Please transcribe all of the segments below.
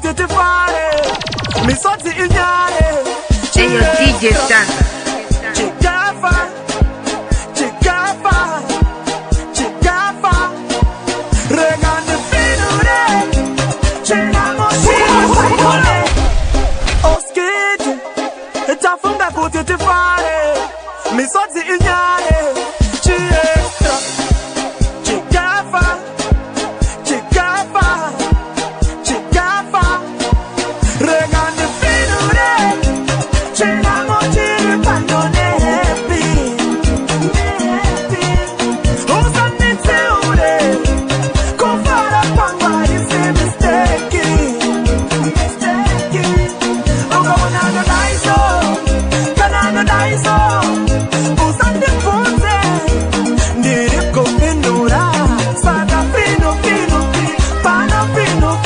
kuti tifare misodzi inyare Eyo DJ Stanza Chikafa Rega ndefinure Chenamo shire Oskid Tafunga kuti tifare misodzi inyare Chiextra Chikafa Rega ndefinure Chenamo chiri pandone happy Usanitseure Kufara kwangwa isi mistake Ukawana daiso Kanano daiso Usandifunze Ndiriko pindura Saka pinu Pana pinu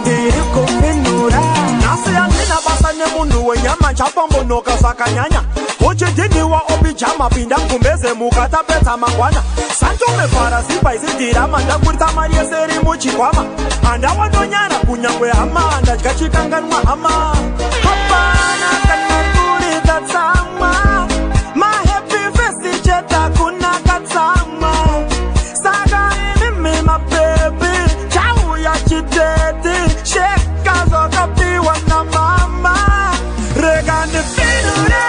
Ndiriko pindura Nasi ya nina basa nemundu wenyama Chapambo noka sakanyanya Uchidiniwa obijama pinda kumbeze mukata peta mangwana Santume fara sipa isi dirama Ndakurita maria seri muchikwama Anda wanonyana kunyangwe hama Anda chikachikanganwa hama Hapana kanakuri tatsama My happy face cheta kuna katsama Saga mimi my baby Chau ya chitete Sheka zoka piwa na mama Rega ndefinure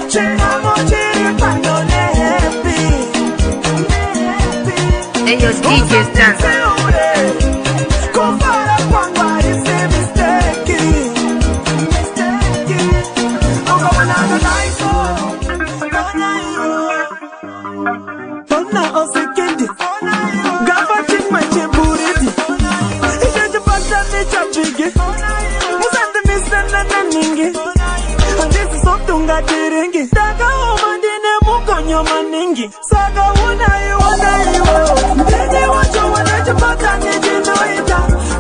Chenamo chiri pandone happy Eyo DJ Stanza Kufara kwangwa isi mistake Ukawana daiso Ona osikindi Gava chingma chiburidi Isheje pata ni chapigi Musande misana na ningi Andisi sotunga tiringi Daga omandine mukonyo maningi Saga unayo Ndene wacho wanache pata ni jinoita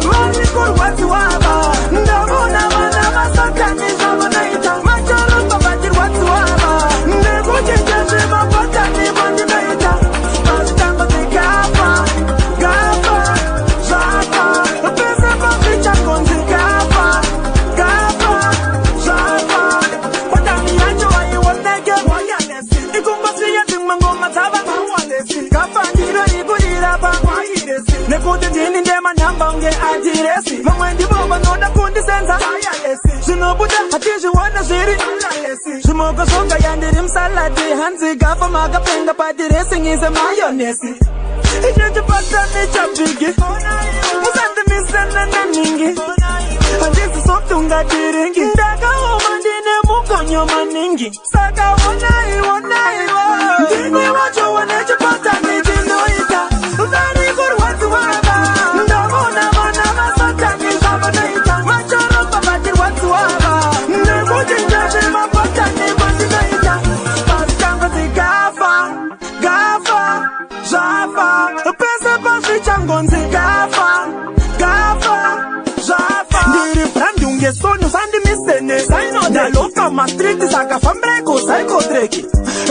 Mani kurwatu waba Ndabona wana masaka ni zabonaita Machoro babajir watu waba Ndego chenjeze mapata ni bandinaita Pasitango te gapa Zapa Pese papicha konzi gapa Zapa Patani yanjo ayi wotege Wayalesi Ikumbasi ya tingmango mataba Wayalesi Gapa niro igulira pa Wayalesi Nekuti ndini ndema namba unge adiresi Mangwendi boba noda kundi senza Wayalesi Zinobuta hatishi wana ziri Wayalesi Zimoga songa yandiri msaladi Hanzi gapa maga penga padiresi Ngize mayonesi Ijeje pata ni chapigi Musande misana na ningi Andisi sotunga tiringi Daga omandine mukonyo maningi Saka wanai Ndini wacho waneche pata ni jinoita Udani kurwatu waba Ndabona wana masaka ni zabonaita Machoro babajir watu waba Nekujinjaje mapata ni bandinaita Pasitango ti gafa Zava Pese paficha ngonzi gafa Ndiri brandi unge sonu sandi misene Saino de loka mastriti saka fambreko saiko dreki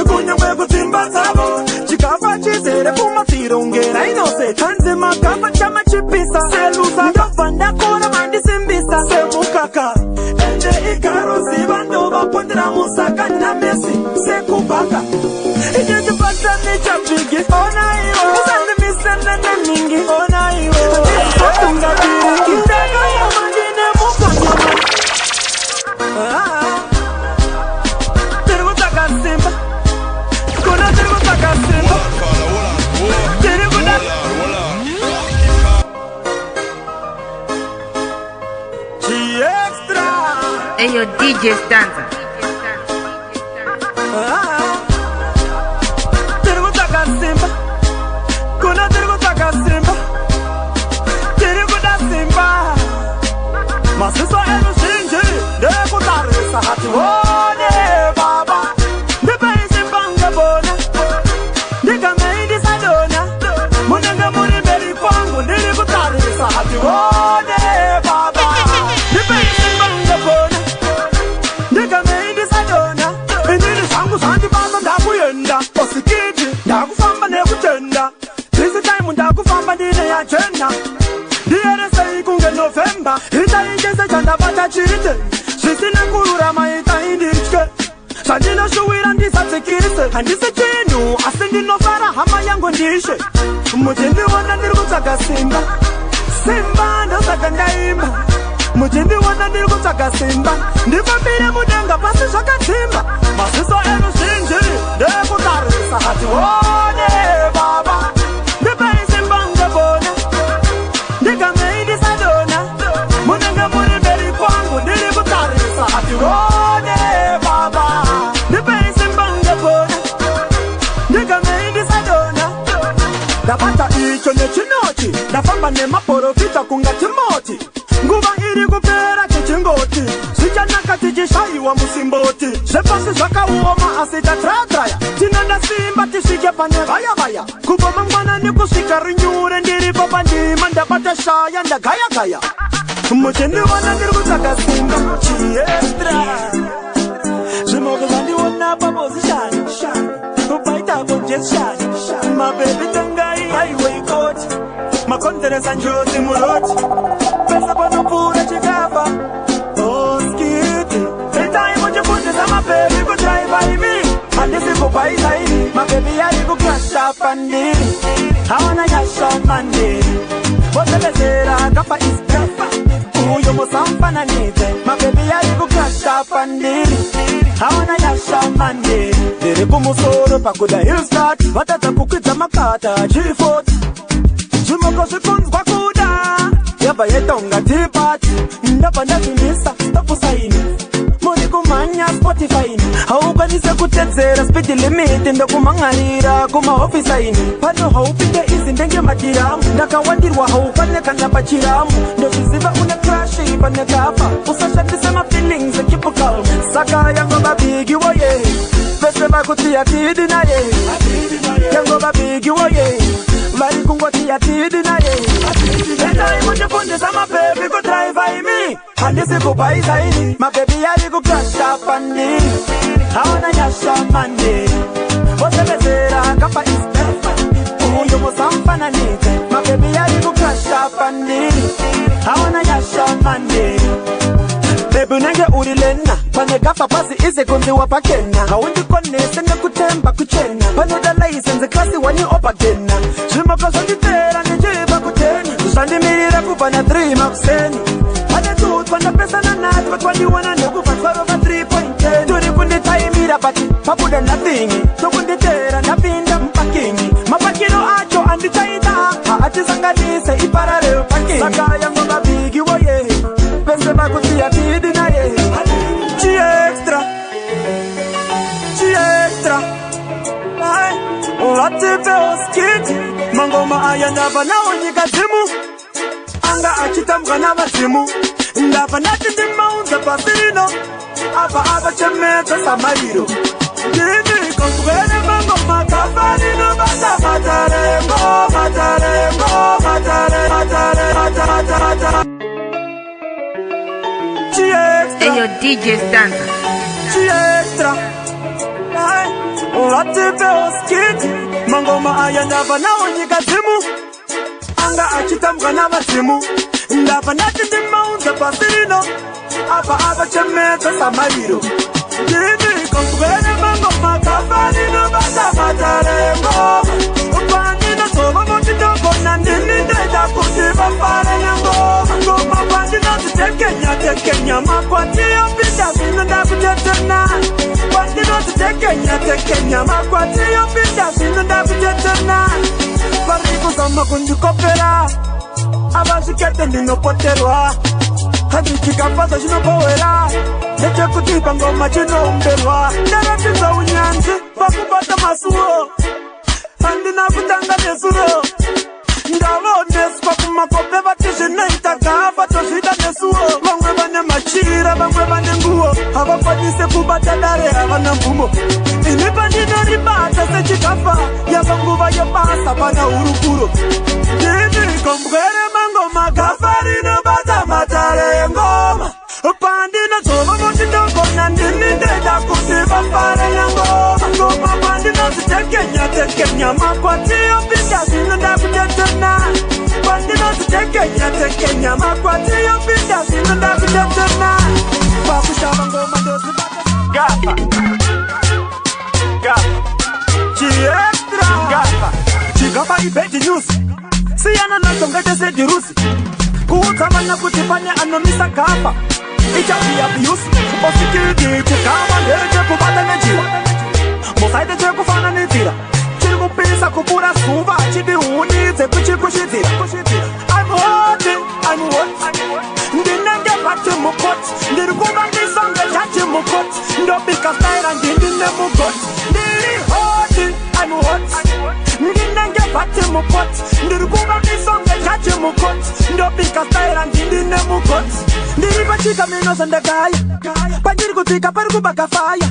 Kunya mwego timba zabo Chikafa chizere puma tiro unge Raino se tanze makafa chama chipisa Selusa gafanda kora mandi simbisa Se mukaka Ende ikaro zibando Bapondera musaka na mesi Se kubaka Ijeje pata ni chapigi Ona iwa Usande misene na ningi Ona iwa Sotunga tiringi Daga ya mandine muka nyama Tirigutaka simba Kuna tirigutaka simba Tirigutaka Chiextra Eyo DJ Stanza Tirigutaka simba Kuna tirigutaka simba Tiriguta simba Masiso elu shinji Ndekutarisa hati wone baba Ndipe simba ngebona Ndika meidi sadona Munenge muri beri kwangu Ndirigutarisa hati wone baba Ndipe simba ngebona Ndika meidi sadona Indiri sangu sandi bamba ndakuyenda Osikiji ndakufamba nekutenda This time ndakufamba ndine ya jena simba itaitese chandabata chite zvisina kururama itainditye zvandinoshuvira ndisatsikise handisi chinhu asi ndinofara hama yangu ndishe muchindiona ndiri kutsvaga simba simba ndosaka ndaimba muchindiona ndiri kutsvaga simba ndifambire mudenga pasi zvakadzimba maziso enu zhinji ndekutarisa hati one baba ndipei simba ngebona ndigamei ndisadona munenge muri mberi kwangu ndiri kutarisa hati one baba ndipei simba ngebona ndigamei ndisadona ndabata icho nechinochi ndafamba nemaprofita kunga timoti nguva iri kupera tichingoti zvichanaka tichishayiwa musimboti zvepasi zvakaoma asi tatratraya tinonda simba tisvike pane vaya vaya kubva mangwanani kusvika rinyure ndiripo pandima ndabata shaya ndagayagaya muchindiona ndiri kutsvaga simba chiestra zvimoko zvandiona papozishani upaitakojesshani mabebi tangai highway court makonzeresa njozi muroti pesa panopfuura chikafa oskiti itai muchifundisa mabebi kudraiva imi handisi kubaisaini mabebi yari kukrasha pandiri hawana yasha mandiri vosebezera kafa iskafa uyo musamfananidze mabebi yari kukrasha pandiri hawana yasha mandiri ndiri kumusoro pakuda hillstart vatadza kukwidza makata chifoti zvimoko zvikunzwa kuda yabva yetonga tipati ndabva ndazvinisa stopusaini muri kumhanya spotifaini haukwanise kutedzera speed limit ndokumhangarira kumaofisaini pano haupinde izi ndenge madhiramu ndakawandirwa haufanekana pachiramu ndozviziva une krashi pane kafa usashandise mafeelings ekipucal saka yangova bigi woye vese vakuti yatidi naye yangova bigi woye vari kungoti yatidi naye endai muchifundisa mabebi kudraiva imi handisi kubaisaini mabebi yari kukrasha pandiri hawana yasha mandiri vosebezera kafa ispefa uyo musamfananidze mabebi yari kukrasha pandiri hawana yasha mandiri bebi unenge uri lena pane kafa pasi ise kunziwa pakena haundikonese nekutemba kuchena panoda laisense klasi wani opagena zvimoko zvanditera ndichiva kuteni zvandimirira kubva na3 makuseni pane tutwa ndapesana natwa twandiwana nekubva twarova 3.10 turi kunditaimira but pabuda nothing tokunditera ndapinda mupakingi mapakiro acho andichaita haatisanganise iparareo pakingi saka yangova bigi woye vese vakuti yatidi naye chiextra chiextra vatipeuskiti mangoma aya ndabva nawo nyika dzimu anga achitambwa navadzimu ndabva ndati ndimaunza pasi rino abva avachemedza samariro ndini kongwene mangoma kafanino bata matarengo matarengo matare matare matare Eyo DJ Stanza chiextra vatipeuskiti mangoma aya ndabva nawo nyika dzimu anga achitambwa navadzimu ndabva ndati ndimaunza pasi rino abva avachemedza samariro ndini kongwene mangoma kafanino bata matarengo pandinozova motitogona ndini ndeda kuti vafare nengoma ngoma pandinozitekenya tekenya makwati yopinda zvino ndakutetena pandinozitekenya tekenya makwati yopinda zvino ndakutetena vari kuzama kundikopera avazvikete ndinopoterwa kandichikapasa chinopowera ndechekuti pangoma chinoumberwa ndaratidza unyanzvi pakubata masuwo handina kutanga nesuro ndavoneswa kumakope vati zvinoita gafa tozvida nesuwo vamwe vane machira vamwe vane nguwo havakwanise kubata dare havana mvumo ini pandinoribata sechikafa yava nguva yebasa pana hurukuro ndini kombwere mangoma gafa rinobata matare engoma pandinozova motitogona ndini ndeda kuti vafare nengoma ngoma pandinozitekenya tekenya makwati yopinda zvino ndakutetena tekenya makwati yopinda sinunda kutetena bakushaba ngoma ndozi gafa chiextra gafa chigapa ibeti news siyana nasongete sedirusi kuutsamanya kuti pane anomisa gafa ichapi abuse osikidi chigama ndeche kubata nejiwa musaide chekufana nenzira chiri kupisa kupura zuva chidihunidze kuchikushidzira I'm hot. Ndinenge pati mukot. Ndirikuba ndisonge chachi mukot. Ndopika style ndindine mukot. Ndiri hot. I'm hot. Ndinenge pati mukot. Ndirikuba ndisonge chachi mukot. Ndopika style ndindine mukot. Ndiri pachika mino sandagaya. Panjiri kutika pari kubaka fire.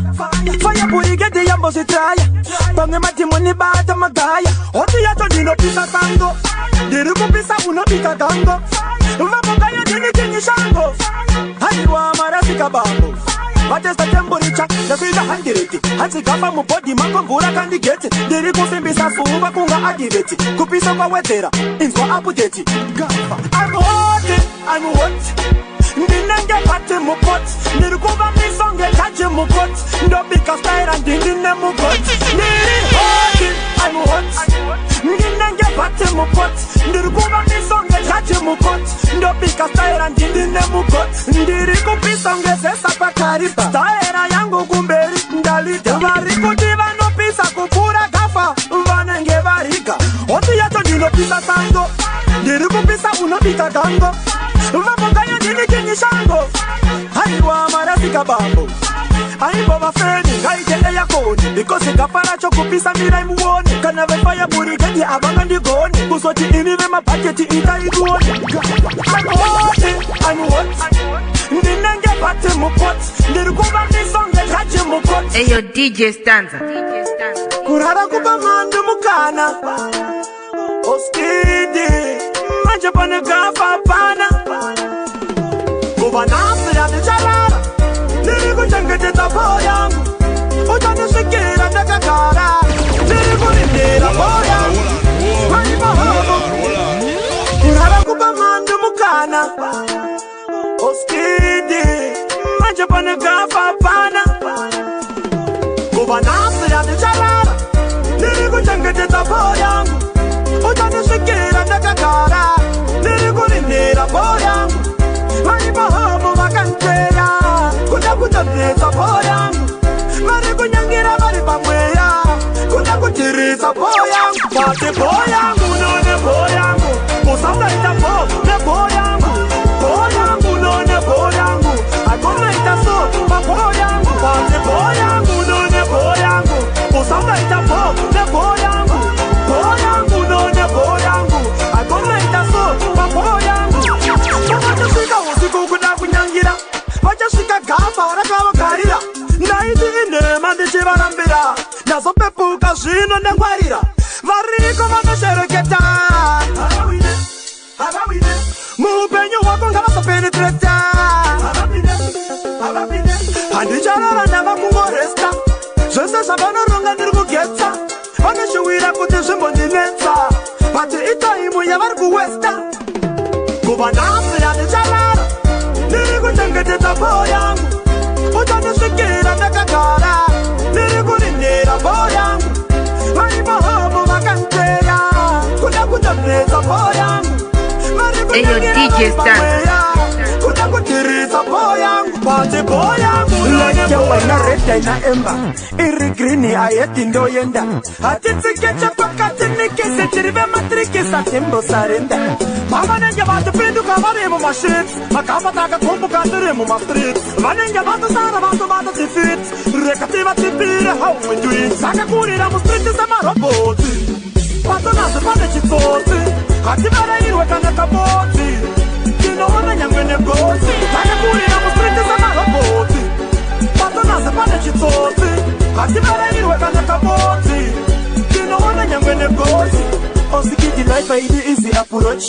Fire burigede yambo sitraya. Pange matimoni bata magaya. Oti yacho ndinopisa sango. Ndiri kupisa unopika gango. Vamos yo tiene que ni shango. Haiwa marasika bambo. Batesta temporicha, da vida handireti. Hansi gapa mu body mango ngura kandi geti. Ndiri kusimbisa suba kunga agibeti. Kupisa kwa wetera, inzo update. Gafa. I'm hot. Ndinenge pati mu pot. Ndiri kuba misonge chachi mu pot. Ndopika style ndindine mu pot. Ndiri hot. I'm hot. Ndinenge pati mu pot. Ndiri kuba misonge chachi mu pot. Ndopika style ndindine mu pot. Ndiri kupisa ngezesa pakariba. Style yangu kumberi ndalita. Vari kuti vanopisa kupura gafa. Vanenge variga. Oti yacho ndinopisa sango. Ndiri kupisa unopika gango. Vamongayo ndini kinyishango. Haiwa marasika bambo. Aibo vafeni ngaite eya koni. Because gafara chokupisa mirai muone. Kana vefaya burigedi abanga ndigoni. Kusoti imive mapaketi itaiguoni. I'm hot. Ndinenge pati mukot. Ndirikuba misonge chachi mukot. Eyo DJ Stanza. Kurara kuba mandu mukana. Oskidi. Manje pane gafa pana. Kuba nasi ya nicharara. Niriku chengete tapo yangu. Utani shikira ndakakara. Niriku nindira po yangu. Haiba homo. Kurara kuba mandu mukana. Oskidi. Manje pane gafa pana. Kuba nasi ya nicharara. Niriku chengete tapo yangu. Utani shikira ndakakara. Niriku nindira po yangu. Haiba homo vakanteya. Kutakutambisa po yangu. Vari kunyangira vari pamweya. Kutakutirisa po yangu. Pati po yangu none po yangu. Kusautaita po ne po yangu. Po yangu none po yangu. Akonaita so pa po yangu. Pati po yangu none po yangu. Kusautaita po ne po yangu. Po yangu none po yangu. Akonaita so pa po yangu. Vakachosvika usiku kuda kunyangira. Vachasvika gafa rakavakarira. Naiti inema ndichivarambira. Nazopepuka zvino ndangwarira. Variko vanoshereketa. Muupenyu hwako ngavazopenetreta. Handicharara ndavakungoresta. Zvese zvavanoronga ndiri kugetsa. Vanoshuwira kuti zvimbondinetsa. Bati itaimu yavari kuwesta. Kuva nasi handicharara. Ndiri kuchengetedza po yangu. Utanisvikira ndakagara. Ndiri kurindira po yangu. Vaiva homo vakanteya. Kuda kutambisa po yangu. Eyo DJ Stanza. Kuda kutirisa po yangu. Pati po yangu. Leke wena reda ina emba. Iri grini ayeti ndo yenda. Hatitsikecha pakati nikese. Chirive matrikisa timbo sarenda. Mama nenge vatu pinduka varemu mashit. Makapa taka kumbuka ndiremu mastrit. Vanenge vatu sana vatu tifit. Rekativa tipire how we do it. Saka kurira mustriti sama roboti. Pato nasi pane chitoti. Kativara irwe kane kaboti. Kinoona nyangwene gosi. Saka kurira mustriti sama roboti. Pato nasi pane chitoti. Kativara irwe kane kaboti. Kinoona nyangwene gosi. Osikidi life aidi easy approach.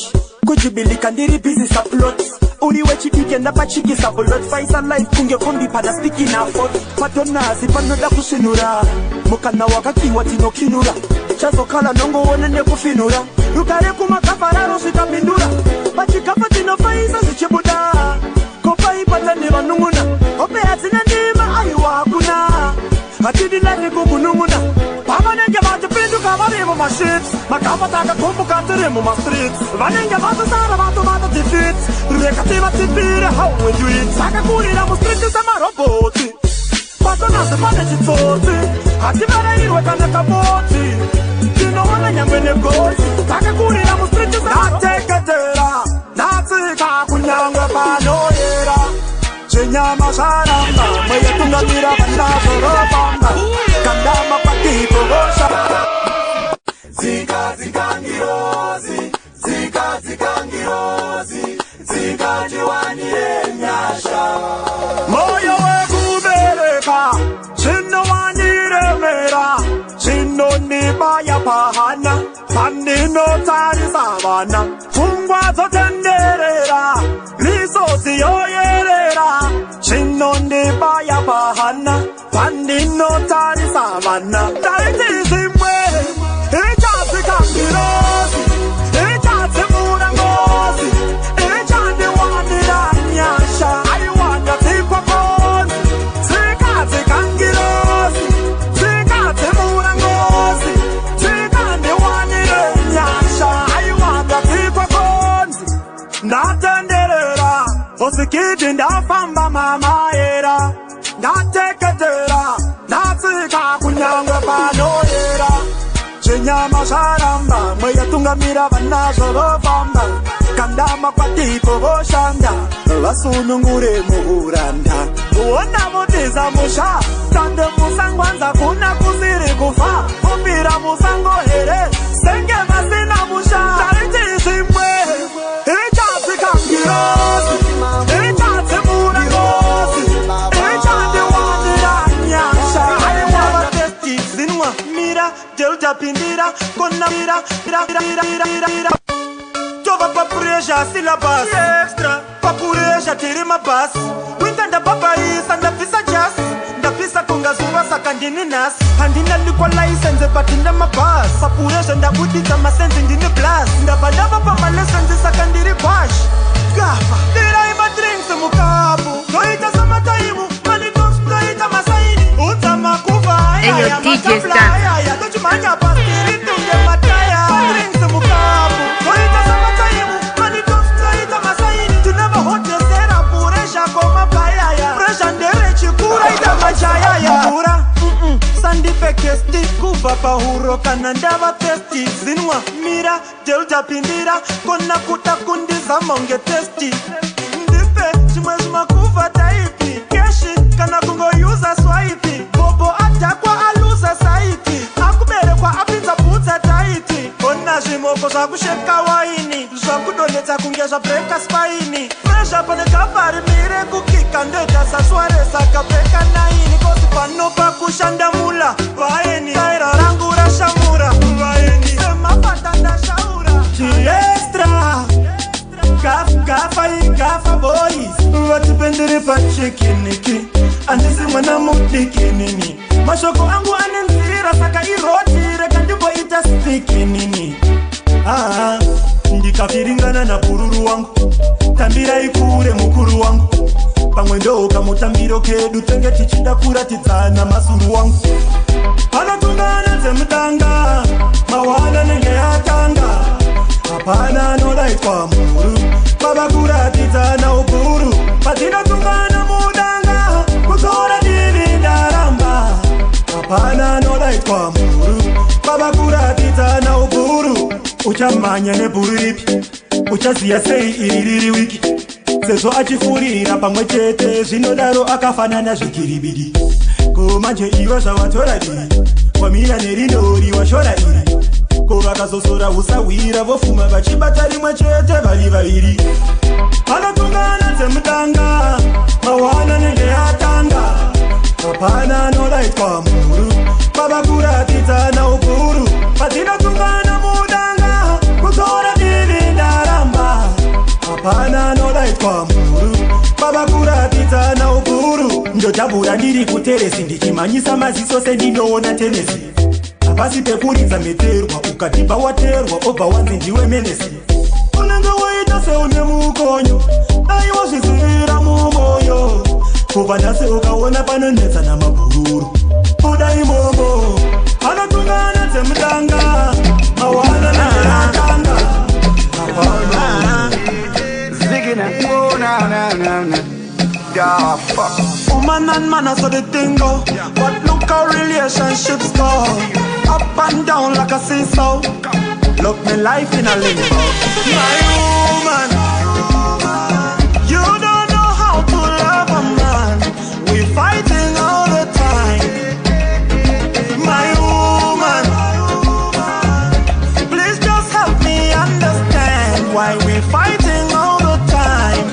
Kujibilika ndiri busy saplot. Uriwe chidike ndapachikisa bullet. Faisa life kunge kombi pada stiki na fort. Patonazi panoda kushinura. Mukana wakakiwa tino kinura. Chazo kala nongo one ne kufinura. rukare kumakafararo zvikapindura pachikafa tinofaisa zvichibuda kopa ipata nevanun'una hope hadzina ndima aiwa hakuna hatidi lavi kukunun'una pavanenge vachipinduka vari mumashits makamba takakumbuka tiri mumastreets vanenge vatosara vatomata defeat reka tivatipire how we do it takakurira mustriti samarobhoti patonasi pane chitsotsi hativarayirwe kana kaboti tinoona nyangwe negotsi takakurira mustriti nateketera natsika kunyangwe panoyera zvenyama zvaramba mweyetungamira vanazvoropamba kandama kwatitogosha dzikadzikangirozi dzikadzikangirozi dzikatiwanire nyasha moyo wekubereka zvinowaniremera zvinonibaya pahana pandinotarisa vana pfungwa dzotenderera misozi yoyerera zvinondibaya pahana pandinotarisa vana taiti zvimwe ichadzikangirozi ichadzimura ngozi ichandiwanira nyasha aiwanda dzikwakonzi dzikadzikangirozi dzikadzimura ngozi dzikandiwanire nyasha aiwanda dzikwakonzi ndatenderera osikiti ndafamba mamaera ndateketera ndatsika kunyangwe panoyera zvenyama zvaramba mweyatungamira vanazvo vofamba kandama kwatipo voshanda vasunungure muhuranda kuona votiza musha tande musangwanza kuna kusiri kufa kumbira musango here senge vasina musha taiti zvimwe ichadzikangirozi ichadzimura ngozi ichandiwanira nyasha aiwanda testi zinwa mira delta pindira konamira tova papuresha silabas extra papuresha tiri mabhasi winta ndababaisa ndabvisa jasi ndabvisa kungazuva saka ndini nhasi handina likwa license but ndina mabhasi papuresha ndabudisa masenzi ndini blas ndabva ndava pamalesenzi saka ndiri kwashi gafa ndirai madrinks mukapu toita samataimu manitox toita masaini udzama kuva ayaya mataflaya tochimhanya pasiri tunge mataya drinks mukapu toita samataimu manitox toita masaini tuneva hotesera puresha komapayaya presha ndere chikura ita machayaya pura sandipe kesti kubva pahuro kana ndava testi zinwa mira delta pindira kona kuta kundizama unge testi ndipe chimwe zvimakuva taipi keshi kana kungoyuza swaipi bobo adhakwa aluza saiti akuberekwa apinza bhutsa taiti ona zvimoko zvakusheka waini zvakudonetsa kunge zvabreka spaini presha pane kavari mire kukika ndoita saswaresa kabreka naini kosi panopa kushanda mula vaeni taira rangu rashamura vaeni semapata ndashaura chiestra gafa boys vatipendere pachekiniki andisi mwana mudikinini mashoko angu anenzira saka iroti reka ndimboita spikinini ndikafiringana napururu wangu tambirai kure mukuru wangu pamwe ndoka mutambiro kedu tenge tichida kuratidzana masuru wangu panotungana dzemudanga mawana nenge yatanga hapana anodaitwa muru baba kuratidzana ukuru patinotungana mudanga kutora divi ndaramba hapana anodaitwa muru baba kuratidzana ukuru uchamhanya nebhuru ripi uchaziya sei iri riri wiki sezvo achifurira pamwe chete zvinodaro akafanana zvikiribidi ko manje iva zvavatora dii wamira nerindori washora iri ko vakazosora usawira vofuma vachibata rimwe chete vari vaviri vanotungana dzemudanga mawana nenge yatanga hapana anodaitwa muru baba kuratidzana ukuru patinotungana mudanga kutora divi ndaramba hapana anodaitwa muru baba kuratidzana ukuru ndotabura ndiri kuteresi ndichimhanyisa maziso sendinoona tenesi hapasi pekuridza meterwa ukadiba waterwa oba wanzi ndiwe menesi unenge waita seune mukonyo dai wazvizivira mumoyo kubva nhasi ukaona panonetsa namabhururu buda imomo anotungana dzemutanga mawana naatanga woman and man, I saw the thing go. But look how relationships go. Up and down like a seesaw. Look me life in a limbo. My woman, you don't know how to love a man. We fighting all the time. My woman, please just help me understand why we fighting all the time.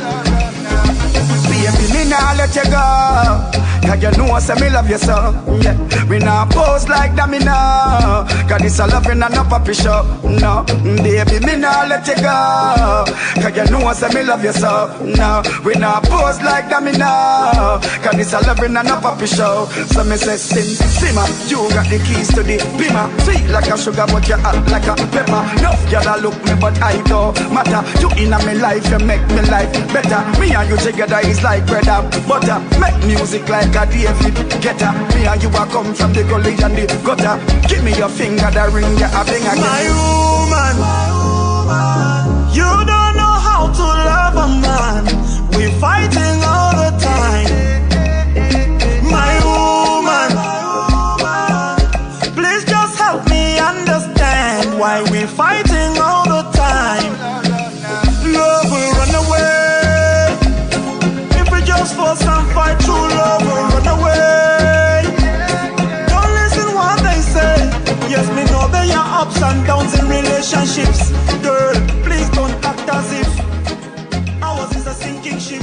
Baby, me nah let you go. Cause you know say me love you so. Yeah, we nah pose like that, me nah. Cause this a loving and a puppy show. No, baby, me nah let you go. Cause you know say me love you so. No, we nah pose like that, me nah. Cause this a loving and a puppy show. So me say simmer, you got the keys to the beamer. Sweet like a sugar but you hot like a pepper. Enough y'all look me but I don't matter. You in a me life, you make me life better. Me and you together is like bread and butter. Make music like a David Guetta. Me and you are come from the gully and the gutter. Give me your finger, the ring, you a bang again. My woman, you don't know how to love a man. We fighting all the time. My woman, please just help me understand why we fighting all the time. Love will run away if we just force and fight. True love will run away. Don't listen what they say. Yes, me know there are ups and downs in relationships. Girl, please don't act as if ours is a sinking ship.